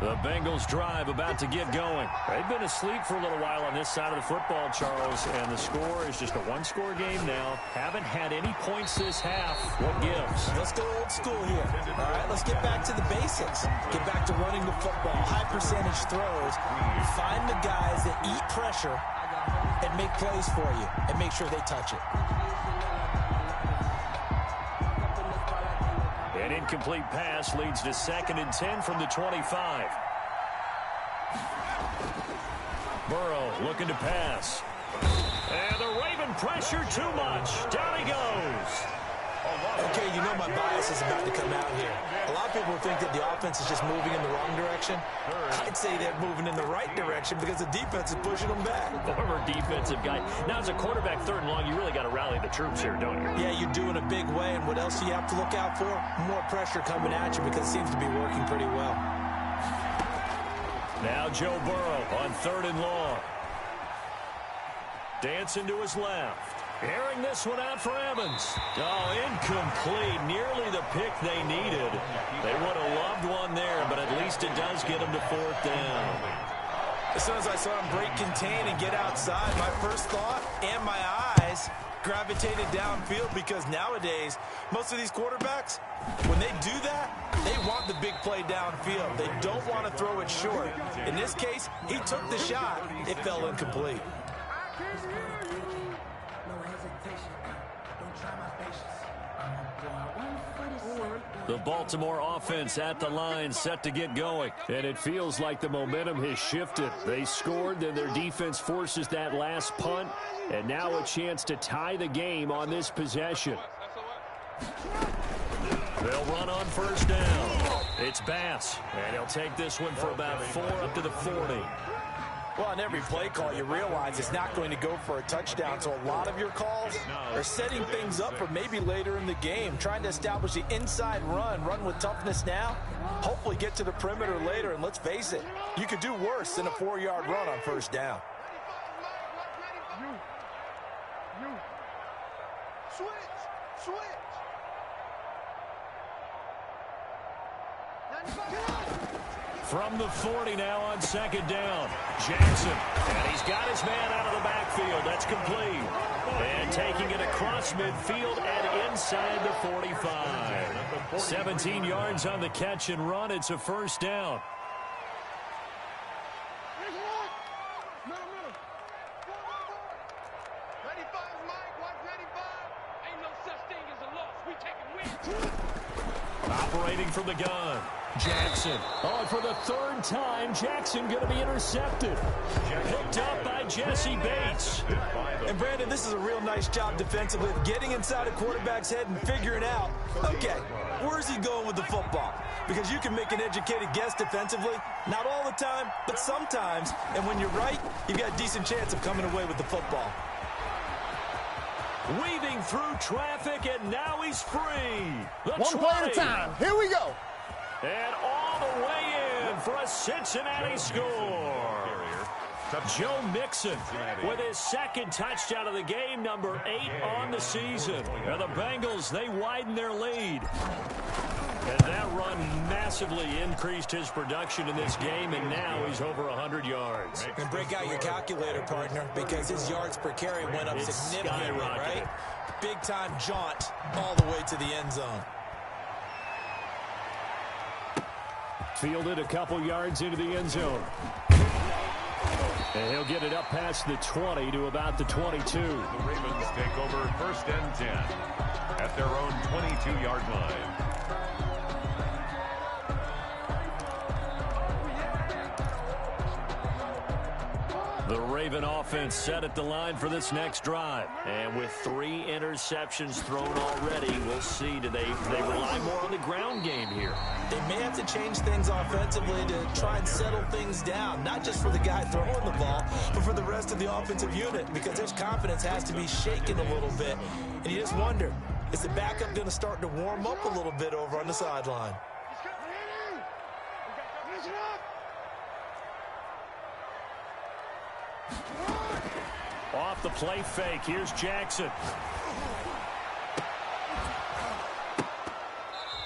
[SPEAKER 1] The Bengals drive about to get going. They've been asleep for a little while on this side of the football, Charles, and the score is just a one-score game now. Haven't had any points this half. What gives?
[SPEAKER 2] Let's go old school here. All right, let's get back to the basics. Get back to running the football, high percentage throws. Find the guys that eat pressure and make plays for you and make sure they touch it.
[SPEAKER 1] An incomplete pass leads to 2nd and 10 from the 25. Burrow looking to pass. And the Raven pressure too much. Down he goes.
[SPEAKER 2] Okay, you know my bias is about to come out here. A lot of people think that the offense is just moving in the wrong direction. I'd say they're moving in the right direction because the defense is pushing them back.
[SPEAKER 1] Former defensive guy. Now, as a quarterback, 3rd and long, you really got to rally the troops here, don't you?
[SPEAKER 2] Yeah, you do in a big way, and what else do you have to look out for? More pressure coming at you because it seems to be working pretty well.
[SPEAKER 1] Now Joe Burrow on 3rd and long. Dancing to his left. Airing this one out for Evans. Oh, incomplete. Nearly the pick they needed. They would have loved one there, but at least it does get them to 4th down.
[SPEAKER 2] As soon as I saw him break contain and get outside, my first thought and my eyes gravitated downfield because nowadays, most of these quarterbacks, when they do that, they want the big play downfield. They don't want to throw it short. In this case, he took the shot. It fell incomplete.
[SPEAKER 1] The Baltimore offense at the line set to get going. And it feels like the momentum has shifted. They scored, then their defense forces that last punt. And now a chance to tie the game on this possession. They'll run on 1st down. It's Bass. And he'll take this one for about 4 up to the 40.
[SPEAKER 2] Well, on every play call, you realize it's not going to go for a touchdown. So a lot of your calls are setting things up for maybe later in the game, trying to establish the inside run with toughness now, hopefully get to the perimeter later. And let's face it, you could do worse than a 4-yard run on 1st down.
[SPEAKER 4] Switch.
[SPEAKER 1] From the 40 now on 2nd down. Jackson. And he's got his man out of the backfield. That's complete. And taking it across midfield and inside the 45. 17 yards on the catch and run. It's a 1st down.
[SPEAKER 5] Ain't no such thing as a loss. We taking wins.
[SPEAKER 1] Operating from the gun, Jackson. Oh, and for the third time, Jackson going to be intercepted. Picked up by Jesse Bates.
[SPEAKER 2] And, Brandon, this is a real nice job defensively of getting inside a quarterback's head and figuring out, okay, where's he going with the football? Because you can make an educated guess defensively, not all the time, but sometimes. And when you're right, you've got a decent chance of coming away with the football.
[SPEAKER 1] Weaving through traffic, and now he's free. The
[SPEAKER 6] One play at a time. Here we go.
[SPEAKER 1] And all the way in for a Cincinnati score. Joe Mixon with his second touchdown of the game, number 8 on the season. And the Bengals, they widen their lead. And that run massively increased his production in this game, and now he's over 100 yards.
[SPEAKER 2] And break out your calculator, partner, because his yards per carry went up significantly, right? Big-time jaunt all the way to the end zone.
[SPEAKER 1] Fielded a couple yards into the end zone. And he'll get it up past the 20 to about the 22.
[SPEAKER 3] The Ravens take over first and 10 at their own 22-yard line.
[SPEAKER 1] The Raven offense set at the line for this next drive. And with 3 interceptions thrown already, we'll see, do they rely more on the ground game here?
[SPEAKER 2] They may have to change things offensively to try and settle things down, not just for the guy throwing the ball, but for the rest of the offensive unit, because his confidence has to be shaken a little bit. And you just wonder, is the backup going to start to warm up a little bit over on the sideline?
[SPEAKER 1] Off the play fake, here's Jackson.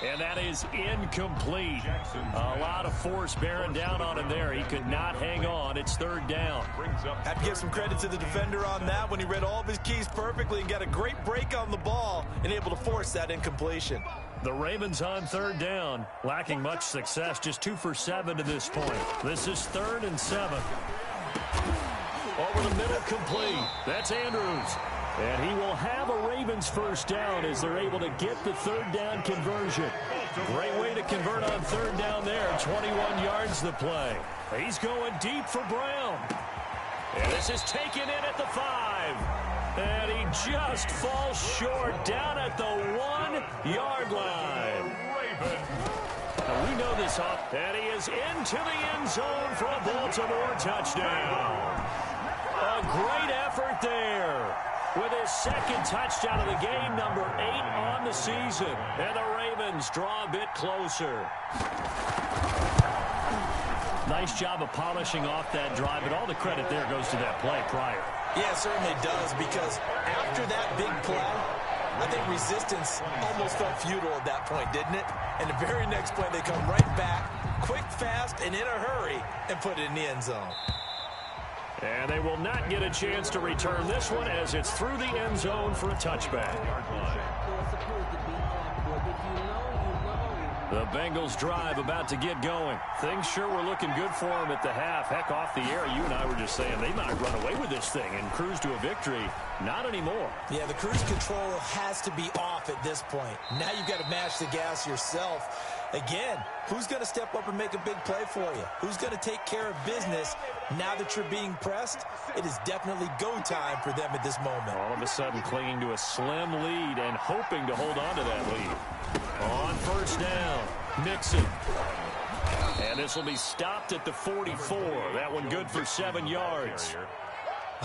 [SPEAKER 1] And that is incomplete. A lot of force bearing down on him there. He could not hang on. It's third down.
[SPEAKER 2] Have to give some credit to the defender on that when he read all of his keys perfectly and got a great break on the ball and able to force that incompletion.
[SPEAKER 1] The Ravens on third down, lacking much success, just 2 for 7 to this point. This is 3rd and 7. Over the middle, complete. That's Andrews. And he will have a Ravens first down as they're able to get the third down conversion. Great way to convert on third down there. 21 yards the play. He's going deep for Brown. And this is taken in at the 5. And he just falls short down at the 1-yard line. Now we know this off. And he is into the end zone for a Baltimore touchdown. A great effort there. With his second touchdown of the game, number 8 on the season. And the Ravens draw a bit closer. Nice job of polishing off that drive, but all the credit there goes to that play prior.
[SPEAKER 2] Yeah, it certainly does, because after that big play, I think resistance almost felt futile at that point, didn't it? And the very next play, they come right back, quick, fast, and in a hurry, and put it in the end zone.
[SPEAKER 1] And they will not get a chance to return this one as it's through the end zone for a touchback. The Bengals drive about to get going. Things sure were looking good for them at the half. Heck, off the air, you and I were just saying they might run away with this thing and cruise to a victory. Not anymore.
[SPEAKER 2] Yeah, the cruise control has to be off at this point. Now you've got to mash the gas yourself. Again, who's going to step up and make a big play for you? Who's going to take care of business now that you're being pressed? It is definitely go time for them at this moment.
[SPEAKER 1] All of a sudden clinging to a slim lead and hoping to hold on to that lead. On first down, Mixon. And this will be stopped at the 44. That one good for 7 yards.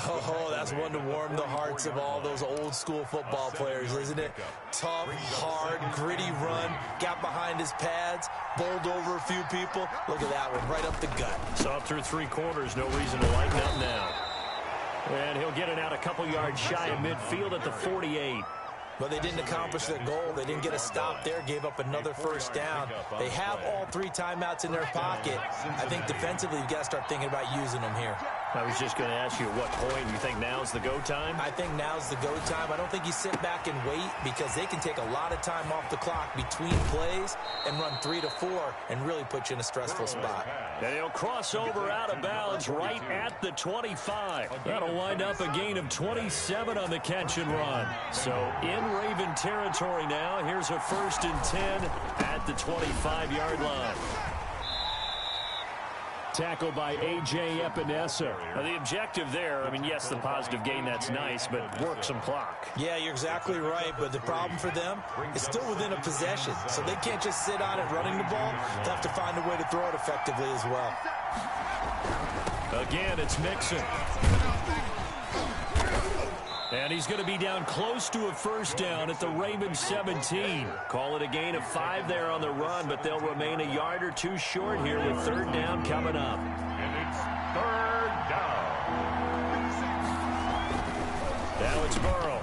[SPEAKER 2] Oh, that's one to warm the hearts of all those old school football players, isn't it? Tough, hard, gritty run, got behind his pads, bowled over a few people. Look at that one, right up the gut.
[SPEAKER 1] Saw through 3 quarters, no reason to lighten up now. And he'll get it out a couple yards shy of midfield at the 48.
[SPEAKER 2] But they didn't accomplish their goal. They didn't get a stop there, gave up another first down. They have all 3 timeouts in their pocket. I think defensively, you've got to start thinking about using them here.
[SPEAKER 1] I was just going to ask you at what point you think now's the go time?
[SPEAKER 2] I think now's the go time. I don't think you sit back and wait because they can take a lot of time off the clock between plays and run 3 to 4 and really put you in a stressful spot.
[SPEAKER 1] And he'll cross over out of bounds right at the 25. That'll wind up a gain of 27 on the catch and run. So in Raven territory now, here's a 1st and 10 at the 25-yard line. Tackle by A.J. Epinesa. Now, the objective there, I mean, yes, the positive gain, that's nice, but work some clock.
[SPEAKER 2] Yeah, you're exactly right, but the problem for them is still within a possession, so they can't just sit on it running the ball. They'll have to find a way to throw it effectively as well.
[SPEAKER 1] Again, it's Mixon. And he's going to be down close to a 1st down at the Ravens 17. Call it a gain of 5 there on the run, but they'll remain a yard or 2 short here with 3rd down coming up.
[SPEAKER 3] And it's 3rd down.
[SPEAKER 1] Now it's Burrow.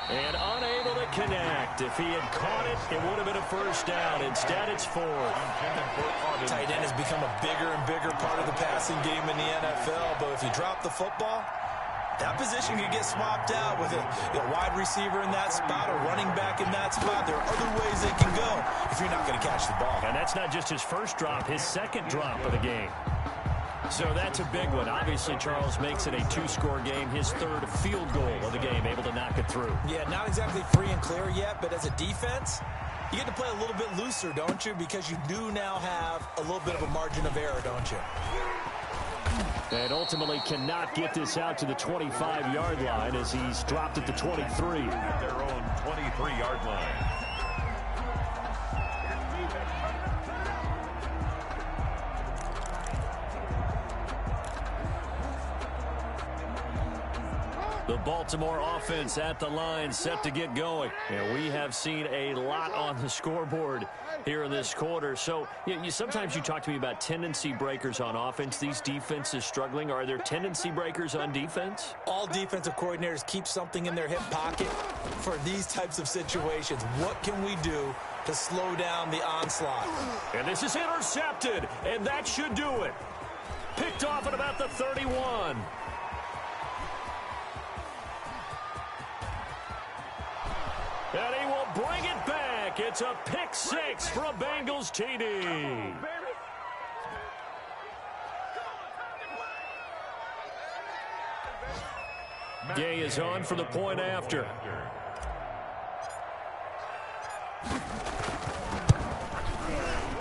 [SPEAKER 1] And unable to connect. If he had caught it, it would have been a 1st down. Instead, it's 4th.
[SPEAKER 2] Tight end has become a bigger and bigger part of the passing game in the NFL, but if you drop the football, that position can get swapped out with a wide receiver in that spot, a running back in that spot. There are other ways they can go if you're not going to catch the ball.
[SPEAKER 1] And that's not just his 1st drop, his 2nd drop of the game. So that's a big one. Obviously, Charles makes it a 2-score game, his 3rd field goal of the game, able to knock it through.
[SPEAKER 2] Yeah, not exactly free and clear yet, but as a defense, you get to play a little bit looser, don't you? Because you do now have a little bit of a margin of error, don't you?
[SPEAKER 1] And ultimately cannot get this out to the 25-yard line as he's dropped at the 23.
[SPEAKER 3] At their own 23-yard line.
[SPEAKER 1] The Baltimore offense at the line, set to get going. And we have seen a lot on the scoreboard here in this quarter. So sometimes you talk to me about tendency breakers on offense. These defenses struggling. Are there tendency breakers on defense?
[SPEAKER 2] All defensive coordinators keep something in their hip pocket for these types of situations. What can we do to slow down the onslaught?
[SPEAKER 1] And this is intercepted, and that should do it. Picked off at about the 31. And he will bring it back. It's a pick 6 for a Bengals TD. Gay is on for the point after.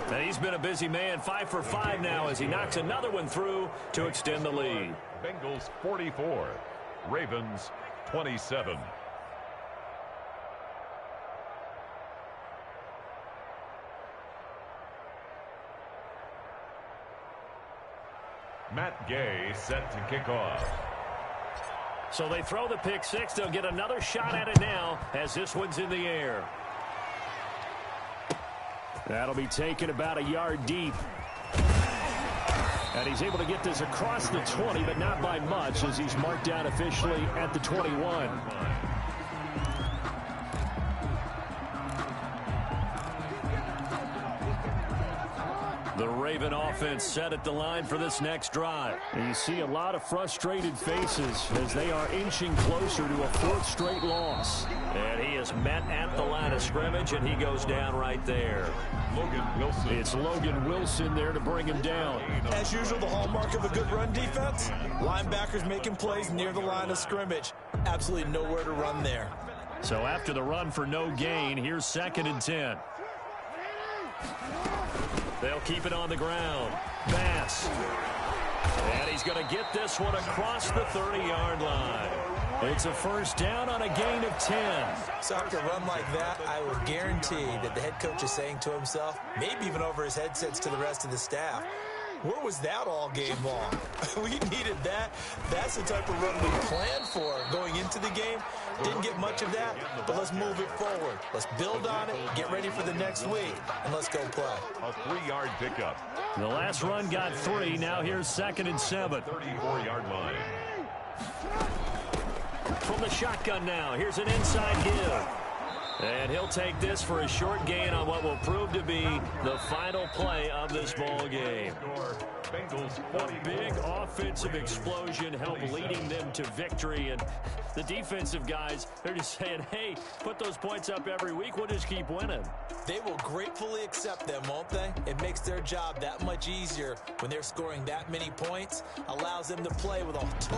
[SPEAKER 1] And he's been a busy man, 5 for 5 now as he knocks another one through to extend the lead.
[SPEAKER 3] Bengals 44, Ravens 27. Matt Gay set to kick off.
[SPEAKER 1] So they throw the pick 6. They'll get another shot at it now as this one's in the air. That'll be taken about a yard deep. And he's able to get this across the 20, but not by much as he's marked down officially at the 21. The Raven offense set at the line for this next drive. And you see a lot of frustrated faces as they are inching closer to a 4th straight loss. And he is met at the line of scrimmage, and he goes down right there.
[SPEAKER 3] Logan Wilson.
[SPEAKER 1] It's Logan Wilson there to bring him down.
[SPEAKER 2] As usual, the hallmark of a good run defense, linebackers making plays near the line of scrimmage. Absolutely nowhere to run there.
[SPEAKER 1] So after the run for no gain, here's 2nd and 10. They'll keep it on the ground. Bass. And he's going to get this one across the 30-yard line. It's a 1st down on a gain of 10.
[SPEAKER 2] So after a run like that, I will guarantee that the head coach is saying to himself, maybe even over his headsets to the rest of the staff, where was that all game long? We needed that. That's the type of run we planned for going into the game. Didn't get much of that, but let's move it forward. Let's build on it, get ready for the next week, and let's go play.
[SPEAKER 3] A 3-yard pickup.
[SPEAKER 1] The last run got 3. Now here's 2nd and 7.
[SPEAKER 3] 34-yard line.
[SPEAKER 1] From the shotgun now, here's an inside give. And he'll take this for a short gain on what will prove to be the final play of this ball game. A big offensive explosion helped leading them to victory. And the defensive guys, they're just saying, hey, put those points up every week. We'll just keep winning.
[SPEAKER 2] They will gratefully accept them, won't they? It makes their job that much easier when they're scoring that many points. Allows them to play with a